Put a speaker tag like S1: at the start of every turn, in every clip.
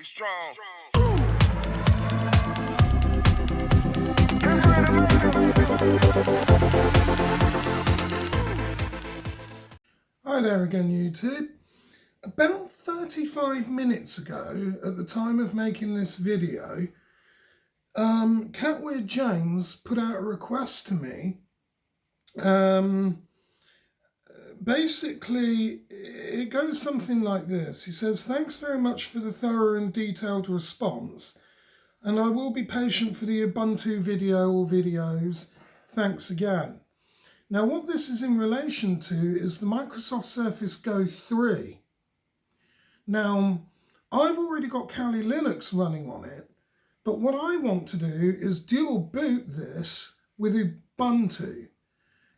S1: Get strong.
S2: Hi there again, YouTube. About 35 minutes ago, at the time of making this video, Catweird James put out a request to me. Basically, it goes something like this. He says, "Thanks very much for the thorough and detailed response, and I will be patient for the Ubuntu video or videos. Thanks again." Now, what this is in relation to is the Microsoft Surface Go 3. Now, I've already got Kali Linux running on it, but what I want to do is dual boot this with Ubuntu,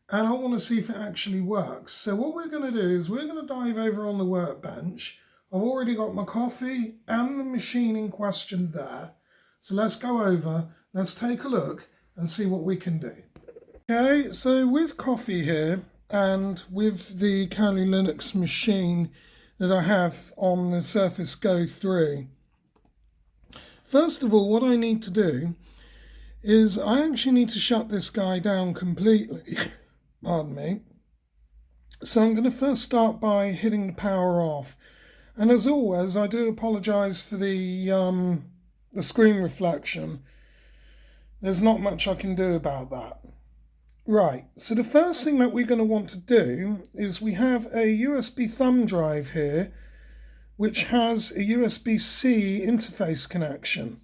S2: and I want to see if it actually works. So what we're going to do is we're going to dive over on the workbench. I've already got my coffee and the machine in question there. So let's go over, let's take a look and see what we can do. Okay, so with coffee here and with the Kali Linux machine that I have on the Surface Go 3, first of all, what I need to do is I actually need to shut this guy down completely. Pardon me. So I'm going to first start by hitting the power off. And as always, I do apologise for the screen reflection. There's not much I can do about that. Right, so the first thing that we're going to want to do is we have a USB thumb drive here, which has a USB-C interface connection.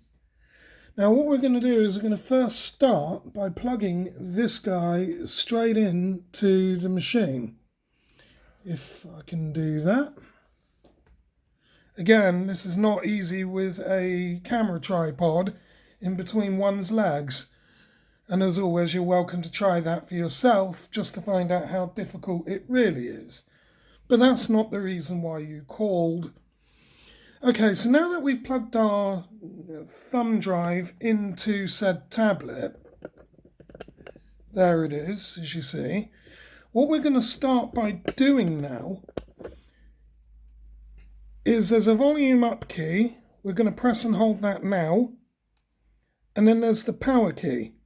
S2: Now what we're going to do is we're going to first start by plugging this guy straight in to the machine. If I can do that. Again, this is not easy with a camera tripod in between one's legs. And as always, you're welcome to try that for yourself just to find out how difficult it really is. But that's not the reason why you called. Okay, so now that we've plugged our thumb drive into said tablet, there it is, as you see. What we're going to start by doing now is there's a volume up key. We're going to press and hold that now. And then there's the power key.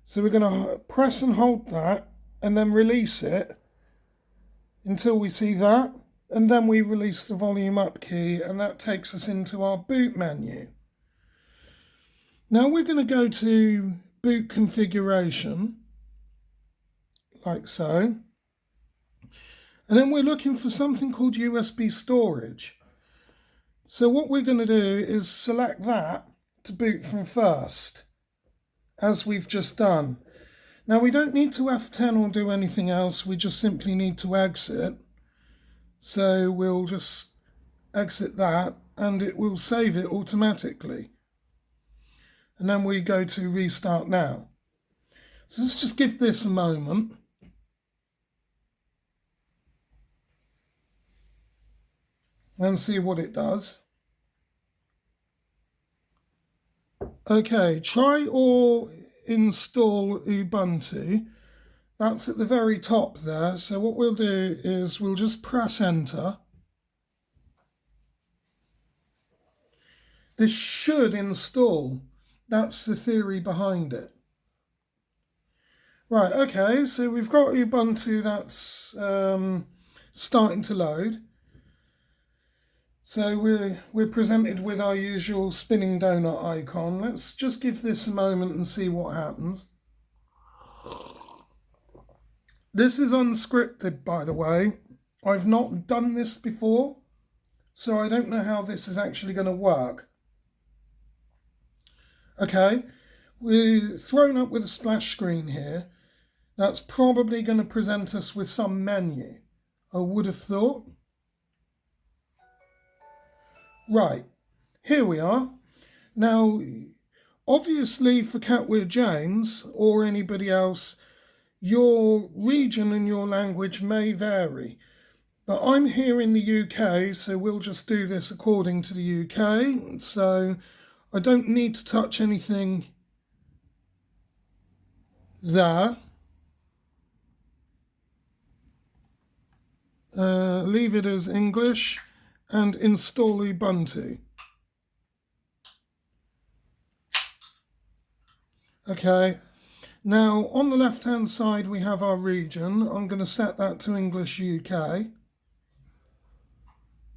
S2: So we're going to press and hold that and then release it until we see that. And then we release the volume up key and that takes us into our boot menu. Now we're going to go to boot configuration, like so. And then we're looking for something called USB storage. So what we're going to do is select that to boot from first, as we've just done. Now we don't need to F10 or do anything else, we just simply need to exit. So we'll just exit that and it will save it automatically. And then we go to restart now. So let's just give this a moment. And see what it does. Okay, try or install Ubuntu. That's at the very top there. So what we'll do is we'll just press enter. This should install. That's the theory behind it. Right, okay, so we've got Ubuntu that's starting to load. So we're presented with our usual spinning donut icon. Let's just give this a moment and see what happens. This is unscripted, by the way. I've not done this before, so I don't know how this is actually going to work. Okay, we're thrown up with a splash screen here. That's probably going to present us with some menu, I would have thought. Right, here we are. Now, obviously for Catweird James or anybody else, your region and your language may vary. But I'm here in the UK, so we'll just do this according to the UK. So I don't need to touch anything there. Leave it as English and install Ubuntu. Okay, now on the left hand side we have our region. I'm going to set that to English UK.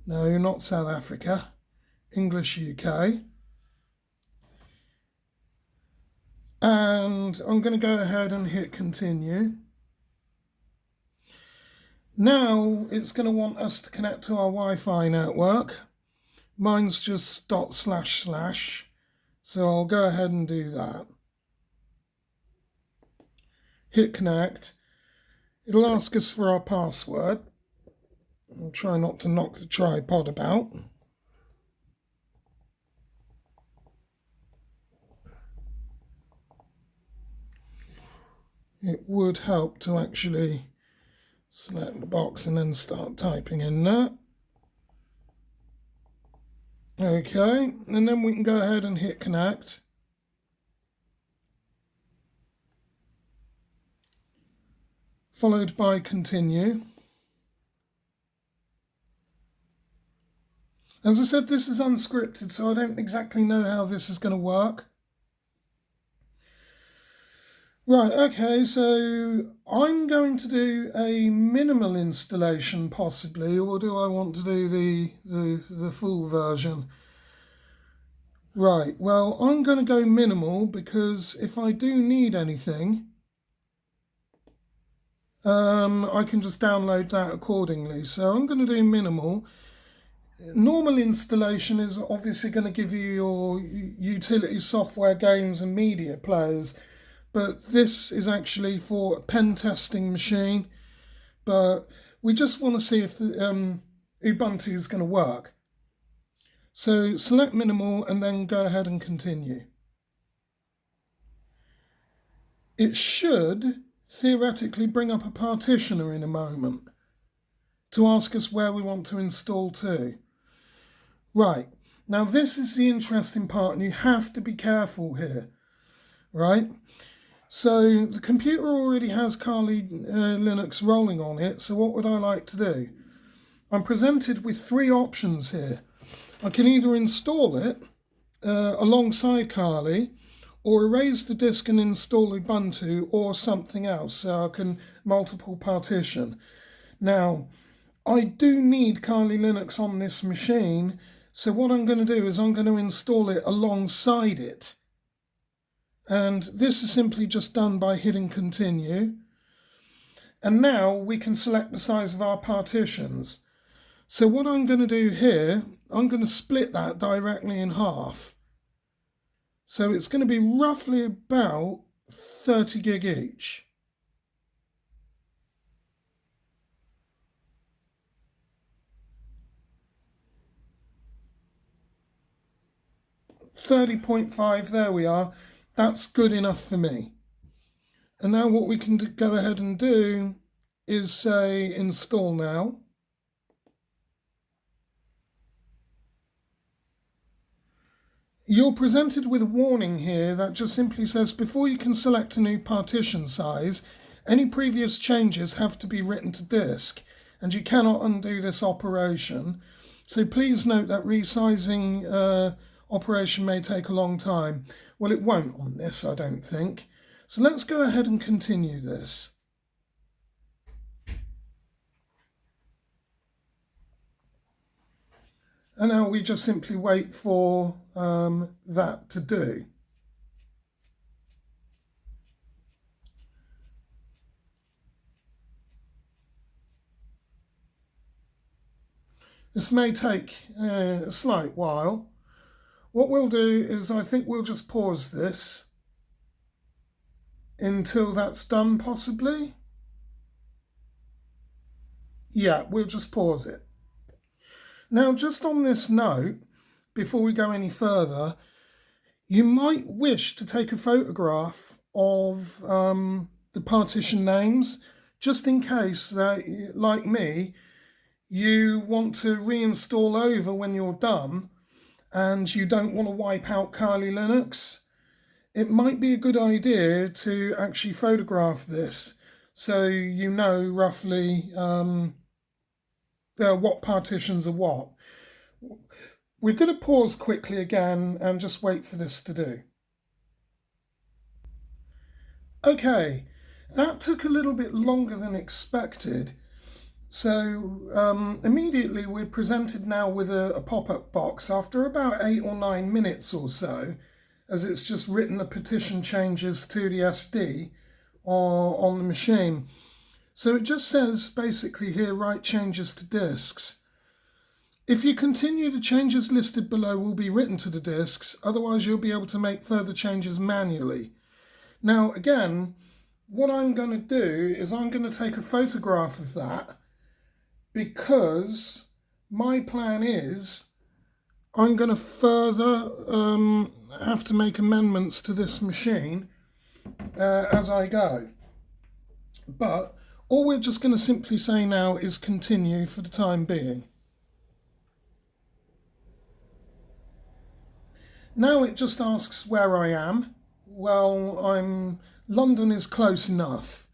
S2: No, not South Africa. English UK. And I'm going to go ahead and hit continue. Now it's going to want us to connect to our Wi-Fi network. Mine's just // so I'll go ahead and do that. Hit connect. It'll ask us for our password. I'll try not to knock the tripod about. It would help to actually select the box and then start typing in there. Okay, and then we can go ahead and hit connect. Followed by continue. As I said, this is unscripted, so I don't exactly know how this is going to work. Right, okay, so I'm going to do a minimal installation possibly, or do I want to do the full version? Right, well, I'm going to go minimal because if I do need anything, I can just download that accordingly. So I'm going to do minimal. Normal installation is obviously going to give you your utility software, games and media players, but this is actually for a pen testing machine. But we just want to see if the Ubuntu is going to work. So select minimal and then go ahead and continue. It should theoretically bring up a partitioner in a moment to ask us where we want to install to. Right, now this is the interesting part and you have to be careful here, right? So the computer already has Kali Linux rolling on it, so what would I like to do? I'm presented with three options here. I can either install it alongside Kali, or erase the disk and install Ubuntu or something else, so I can multiple partition. Now, I do need Kali Linux on this machine, so what I'm going to do is I'm going to install it alongside it. And this is simply just done by hitting continue. And now we can select the size of our partitions. So what I'm going to do here, I'm going to split that directly in half. So it's going to be roughly about 30 gig each. $30.5, there we are. That's good enough for me. And now what we can go ahead and do is say install now. You're presented with a warning here that just simply says before you can select a new partition size, any previous changes have to be written to disk and you cannot undo this operation. So please note that resizing operation may take a long time. Well, it won't on this, I don't think. So let's go ahead and continue this. And now we just simply wait for that to do. This may take a slight while. What we'll do is I think we'll just pause this until that's done possibly. Yeah, we'll just pause it. Now, just on this note, before we go any further, you might wish to take a photograph of the partition names, just in case that, like me, you want to reinstall over when you're done and you don't want to wipe out Kali Linux. It might be a good idea to actually photograph this so you know roughly what partitions are what. We're going to pause quickly again and just wait for this to do. Okay, that took a little bit longer than expected. So immediately we're presented now with a pop-up box after about 8 or 9 minutes or so, as it's just written the petition changes to the SD or on the machine. So it just says basically here, write changes to disks. If you continue, the changes listed below will be written to the disks, otherwise you'll be able to make further changes manually. Now again, what I'm going to do is I'm going to take a photograph of that, because my plan is I'm going to further have to make amendments to this machine as I go. But all we're just going to simply say now is continue for the time being. Now it just asks where I am. Well, London is close enough.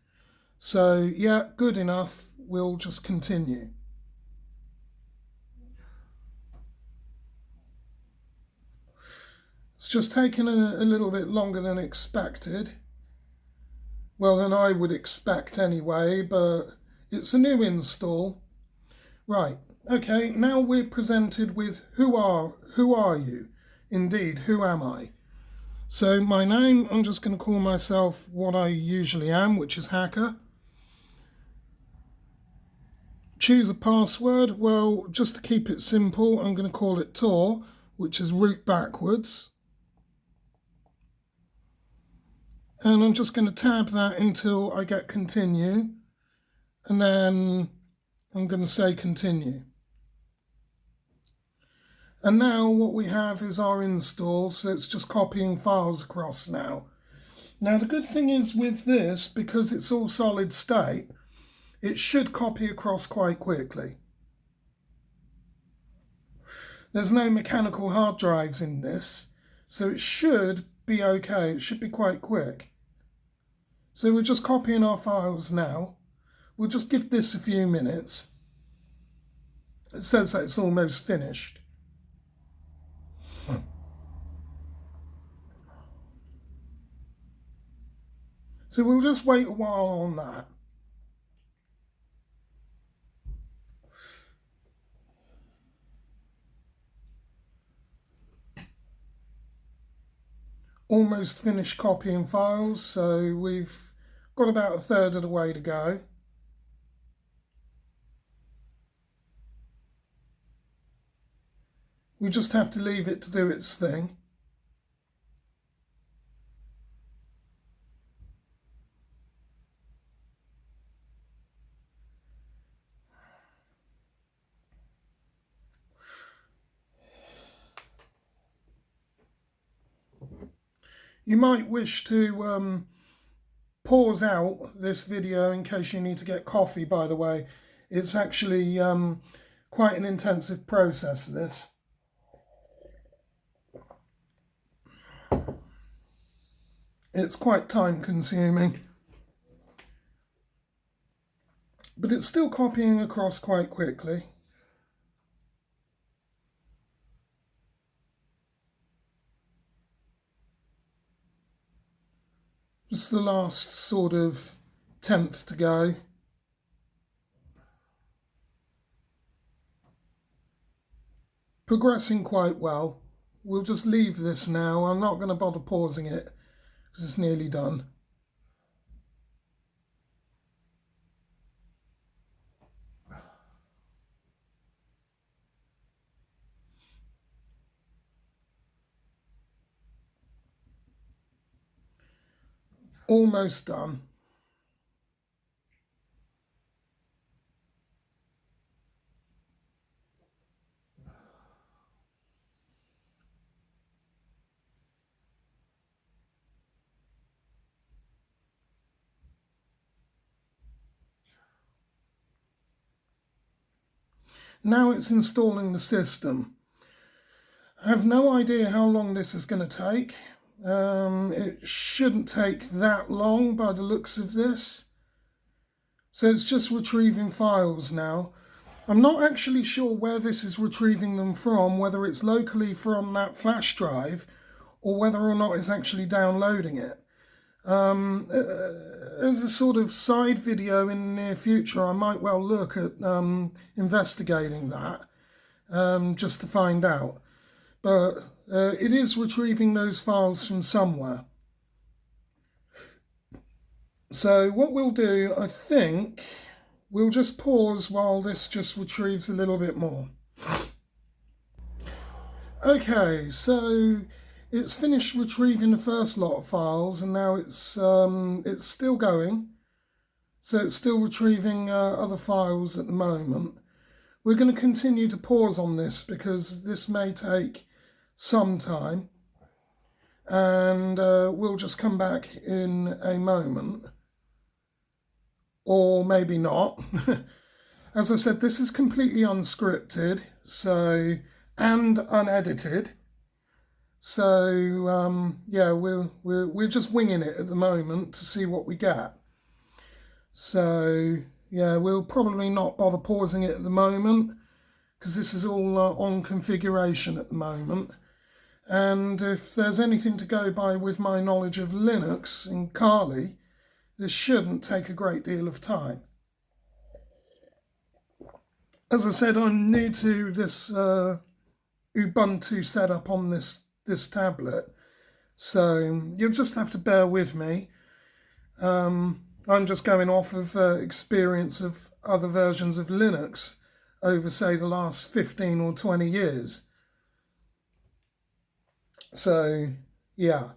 S2: So yeah, good enough. We'll just continue. It's just taken a little bit longer than expected. Well, than I would expect anyway, but it's a new install. Right, okay, now we're presented with who are you? Indeed, who am I? So my name, I'm just going to call myself what I usually am, which is hacker. Choose a password. Well, just to keep it simple, I'm going to call it Tor, which is root backwards. And I'm just going to tab that until I get continue. And then I'm going to say continue. And now what we have is our install, so it's just copying files across now. Now the good thing is with this, because it's all solid state, it should copy across quite quickly. There's no mechanical hard drives in this, so it should be okay. It should be quite quick. So we're just copying our files now. We'll just give this a few minutes. It says that it's almost finished. So we'll just wait a while on that. Almost finished copying files, so we've got about a third of the way to go. We just have to leave it to do its thing. You might wish to pause out this video in case you need to get coffee, by the way. It's actually quite an intensive process, this. It's quite time consuming. But it's still copying across quite quickly. Just the last sort of 10th to go. Progressing quite well. We'll just leave this now. I'm not going to bother pausing it because it's nearly done. Almost done. Now it's installing the system. I have no idea how long this is going to take. It shouldn't take that long by the looks of this. So it's just retrieving files now. I'm not actually sure where this is retrieving them from, whether it's locally from that flash drive or whether or not it's actually downloading it. As a sort of side video in the near future, I might well look at investigating that just to find out. But it is retrieving those files from somewhere. So what we'll do, I think, we'll just pause while this just retrieves a little bit more. Okay, so it's finished retrieving the first lot of files, and now it's still going. So it's still retrieving other files at the moment. We're going to continue to pause on this because this may take some time, and we'll just come back in a moment, or maybe not. As I said, this is completely unscripted, and unedited. So yeah, we're just winging it at the moment to see what we get. So yeah, we'll probably not bother pausing it at the moment because this is all on configuration at the moment. And if there's anything to go by with my knowledge of Linux and Kali, this shouldn't take a great deal of time. As I said, I'm new to this Ubuntu setup on this tablet, so you'll just have to bear with me. I'm just going off of experience of other versions of Linux over, say, the last 15 or 20 years. So yeah,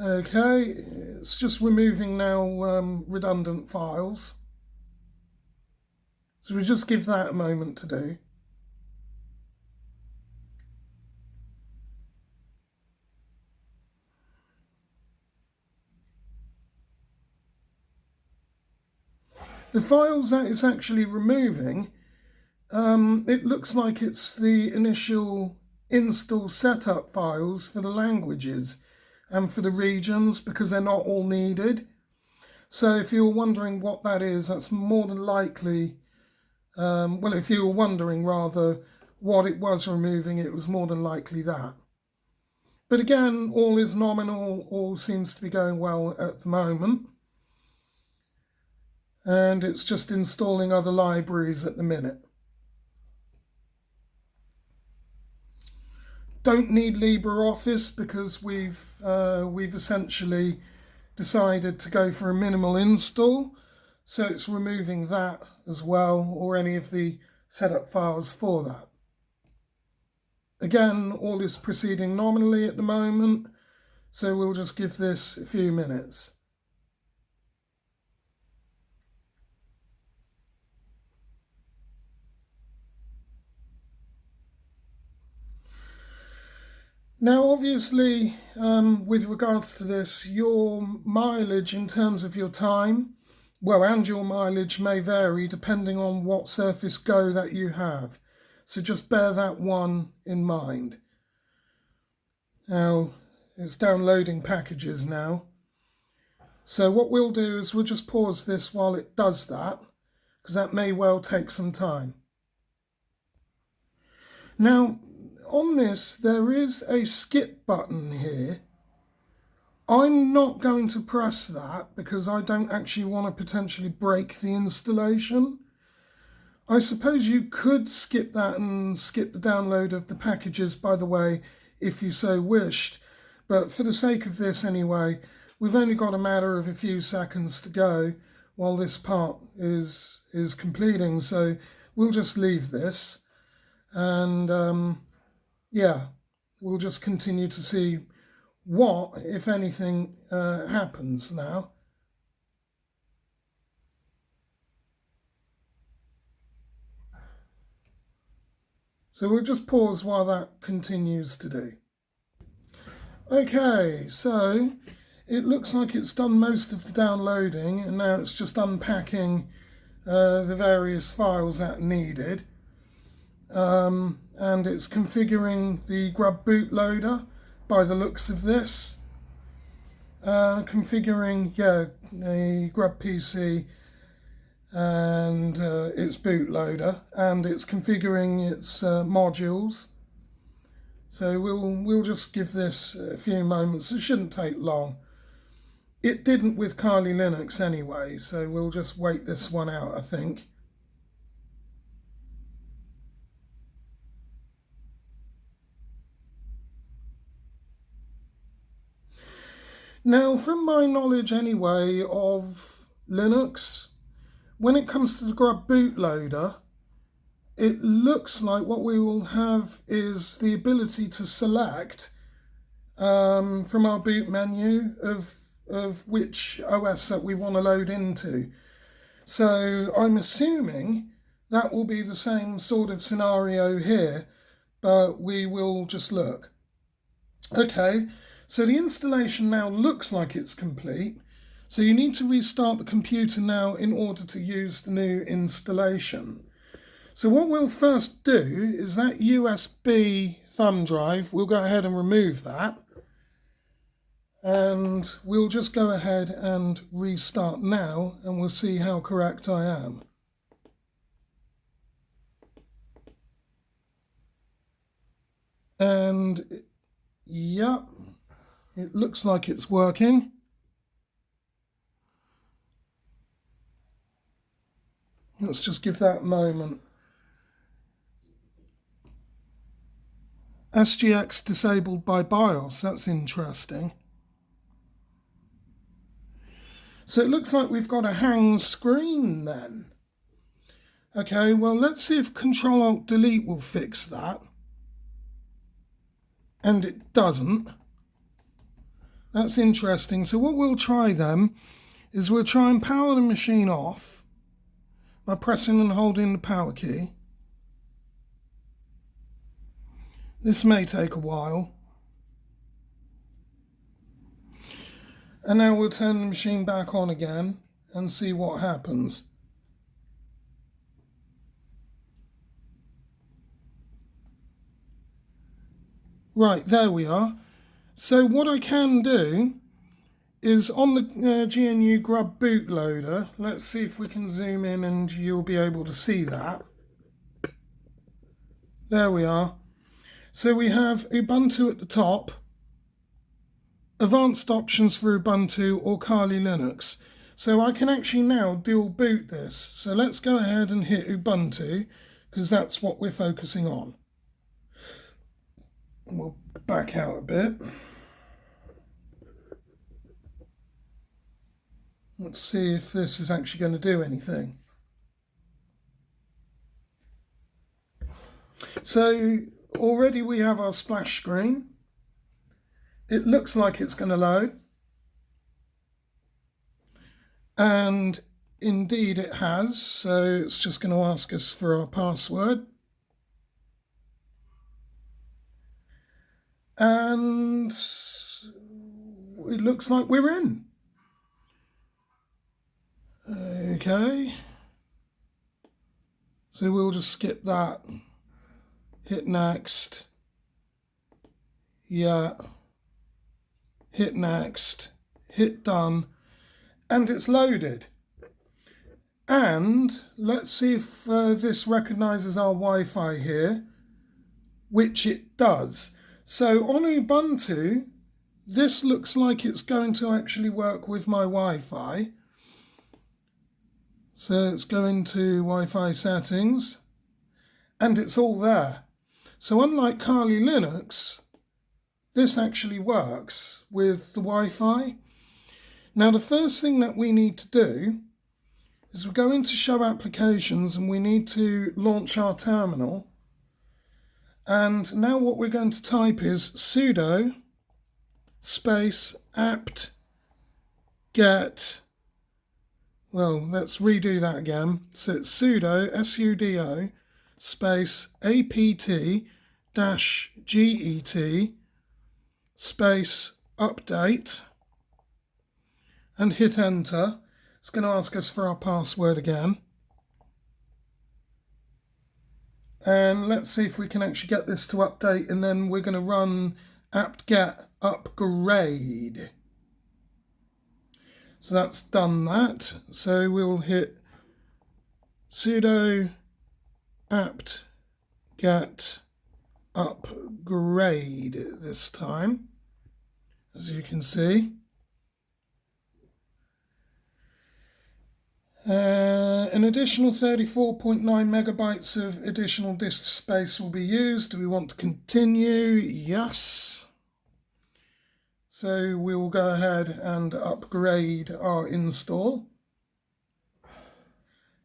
S2: okay, it's just removing now redundant files. So we just give that a moment to do. The files that it's actually removing, it looks like it's the initial install setup files for the languages and for the regions, because they're not all needed. So if you're wondering what that is, that's more than likely, well, if you were wondering rather what it was removing, it was more than likely that. But again, all is nominal, all seems to be going well at the moment. And it's just installing other libraries at the minute. Don't need LibreOffice because we've essentially decided to go for a minimal install, so it's removing that as well, or any of the setup files for that. Again, all is proceeding nominally at the moment, so we'll just give this a few minutes. Now, obviously, with regards to this, your mileage in terms of your time, well, and your mileage may vary depending on what Surface Go that you have. So just bear that one in mind. Now, it's downloading packages now. So what we'll do is we'll just pause this while it does that, because that may well take some time. Now, on this, there is a skip button here. I'm not going to press that because I don't actually want to potentially break the installation. I suppose you could skip that and skip the download of the packages, by the way, if you so wished. But for the sake of this anyway, we've only got a matter of a few seconds to go while this part is completing. So we'll just leave this and yeah, we'll just continue to see what, if anything, happens now. So we'll just pause while that continues to do. Okay, so it looks like it's done most of the downloading, and now it's just unpacking the various files that are needed. And it's configuring the grub bootloader by the looks of this. Configuring, yeah, a grub PC and its bootloader, and it's configuring its modules. So we'll just give this a few moments. It shouldn't take long. It didn't with Kali Linux anyway, so we'll just wait this one out, I think. Now, from my knowledge anyway of Linux, when it comes to the grub bootloader, it looks like what we will have is the ability to select from our boot menu of which OS that we want to load into. So I'm assuming that will be the same sort of scenario here, but we will just look. Okay, so the installation now looks like it's complete. So you need to restart the computer now in order to use the new installation. So what we'll first do is that USB thumb drive, we'll go ahead and remove that. And we'll just go ahead and restart now, and we'll see how correct I am. And yep, it looks like it's working. Let's just give that a moment. SGX disabled by BIOS, that's interesting. So it looks like we've got a hang screen then. Okay, well, let's see if Control-Alt-Delete will fix that. And it doesn't. That's interesting. So what we'll try then is we'll try and power the machine off by pressing and holding the power key. This may take a while. And now we'll turn the machine back on again and see what happens. Right, there we are. So what I can do is on the GNU Grub bootloader, let's see if we can zoom in and you'll be able to see that. There we are. So we have Ubuntu at the top, advanced options for Ubuntu or Kali Linux. So I can actually now dual boot this. So let's go ahead and hit Ubuntu because that's what we're focusing on. We'll back out a bit. Let's see if this is actually going to do anything. So already we have our splash screen. It looks like it's going to load. And indeed it has. So it's just going to ask us for our password. And it looks like we're in. Okay. So we'll just skip that. Hit next. Yeah. Hit next. Hit done. And it's loaded. And let's see if this recognizes our Wi-Fi here, which it does. So on Ubuntu, this looks like it's going to actually work with my Wi-Fi. So let's go into Wi-Fi settings, and it's all there. So unlike Kali Linux, this actually works with the Wi-Fi. Now the first thing that we need to do is we go into Show Applications and we need to launch our terminal. And now what we're going to type is sudo space apt get. Well, let's redo that again. So it's sudo, sudo, space apt-get space update and hit enter. It's going to ask us for our password again. And let's see if we can actually get this to update, and then we're going to run apt-get upgrade. So that's done that. So we'll hit sudo apt-get upgrade this time, as you can see. An additional 34.9 megabytes of additional disk space will be used. Do we want to continue? Yes. So we'll go ahead and upgrade our install.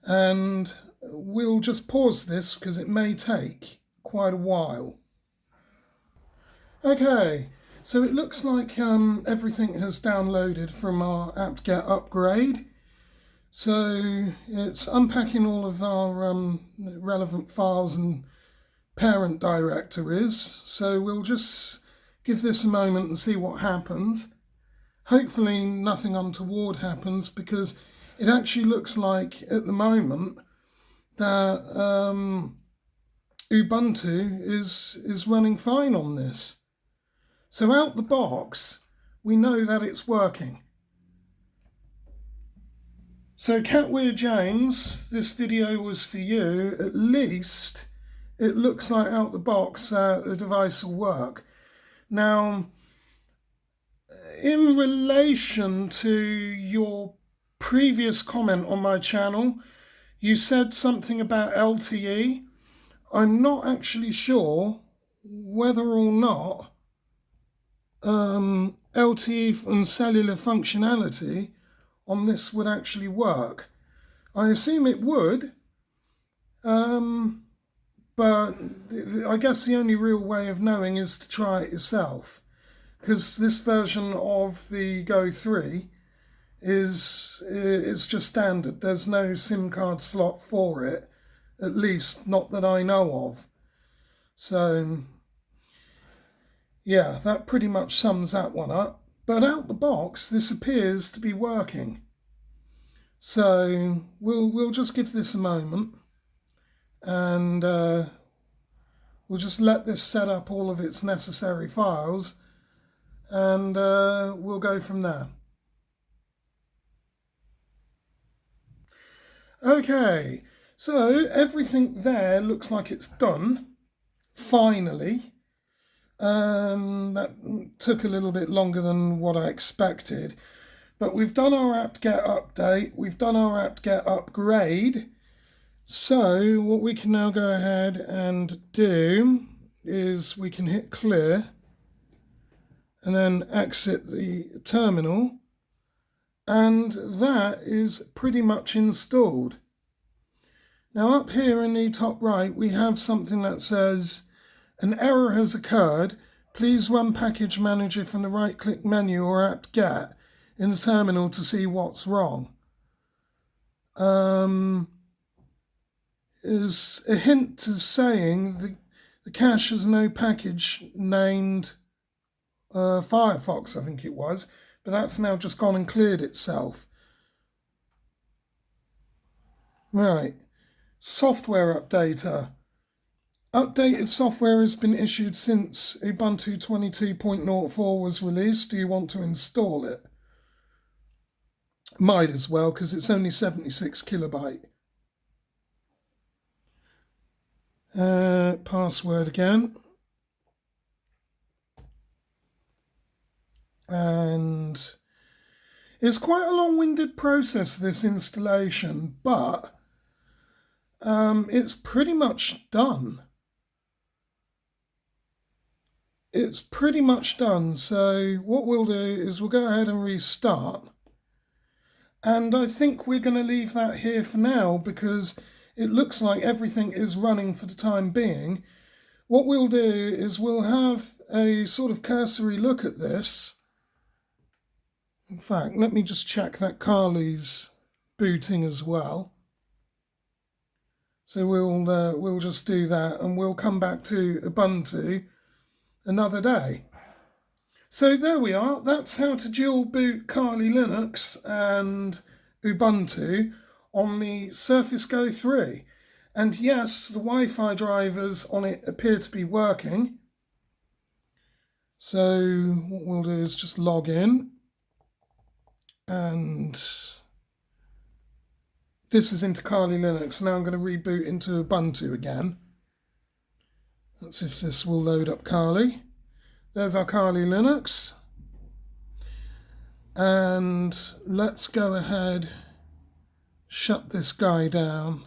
S2: And we'll just pause this because it may take quite a while. Okay, so it looks like everything has downloaded from our apt-get upgrade. So it's unpacking all of our relevant files and parent directories. So we'll just give this a moment and see what happens. Hopefully nothing untoward happens, because it actually looks like at the moment that Ubuntu is running fine on this. So out the box, we know that it's working. So Catweir James, this video was for you. At least it looks like out the box the device will work. Now, in relation to your previous comment on my channel, you said something about LTE. I'm not actually sure whether or not LTE and cellular functionality on this would actually work. I assume it would, but I guess the only real way of knowing is to try it yourself, because this version of the Go 3 it's just standard. There's no SIM card slot for it, at least not that I know of. So yeah, that pretty much sums that one up. But out the box, this appears to be working. So we'll just give this a moment, and we'll just let this set up all of its necessary files, and we'll go from there. Okay, so everything there looks like it's done, finally. That took a little bit longer than what I expected, but we've done our apt-get update, we've done our apt-get upgrade. So what we can now go ahead and do is we can hit clear and then exit the terminal, and that is pretty much installed. Now up here in the top right, we have something that says, "An error has occurred. Please run Package Manager from the right-click menu or apt-get in the terminal to see what's wrong." Is a hint to saying the cache has no package named Firefox, I think it was, but that's now just gone and cleared itself. Right, software updater. Updated software has been issued since Ubuntu 22.04 was released. Do you want to install it? Might as well, because it's only 76 kilobyte. Password again. And it's quite a long-winded process, this installation, but it's pretty much done. It's pretty much done. So what we'll do is we'll go ahead and restart. And I think we're going to leave that here for now, because it looks like everything is running for the time being. What we'll do is we'll have a sort of cursory look at this. In fact, let me just check that Kali's booting as well. So we'll just do that, and we'll come back to Ubuntu another day. So there we are. That's how to dual boot Kali Linux and Ubuntu on the Surface Go 3. And yes, the Wi-Fi drivers on it appear to be working. So what we'll do is just log in. And this is into Kali Linux. Now I'm going to reboot into Ubuntu again. Let's see if this will load up Kali. There's our Kali Linux. And let's go ahead, shut this guy down.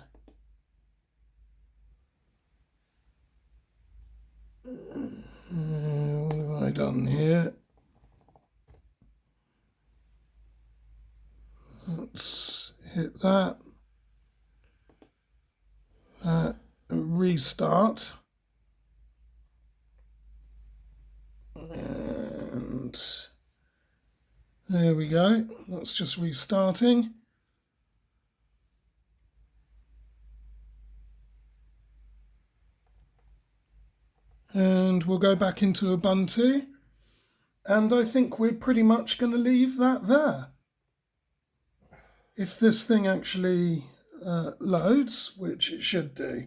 S2: What have I done here? Let's hit that. Restart. And there we go. That's just restarting. And we'll go back into Ubuntu. And I think we're pretty much going to leave that there. If this thing actually loads, which it should do.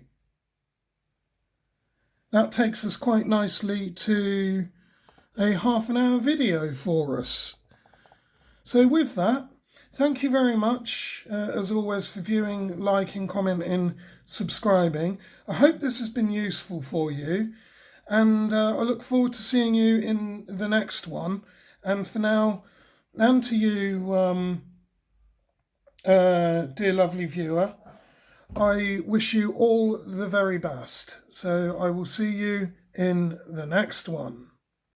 S2: That takes us quite nicely to a half-an-hour video for us. So with that, thank you very much, as always, for viewing, liking, commenting, subscribing. I hope this has been useful for you, and I look forward to seeing you in the next one. And for now, and to you, dear lovely viewer, I wish you all the very best. So I will see you in the next one.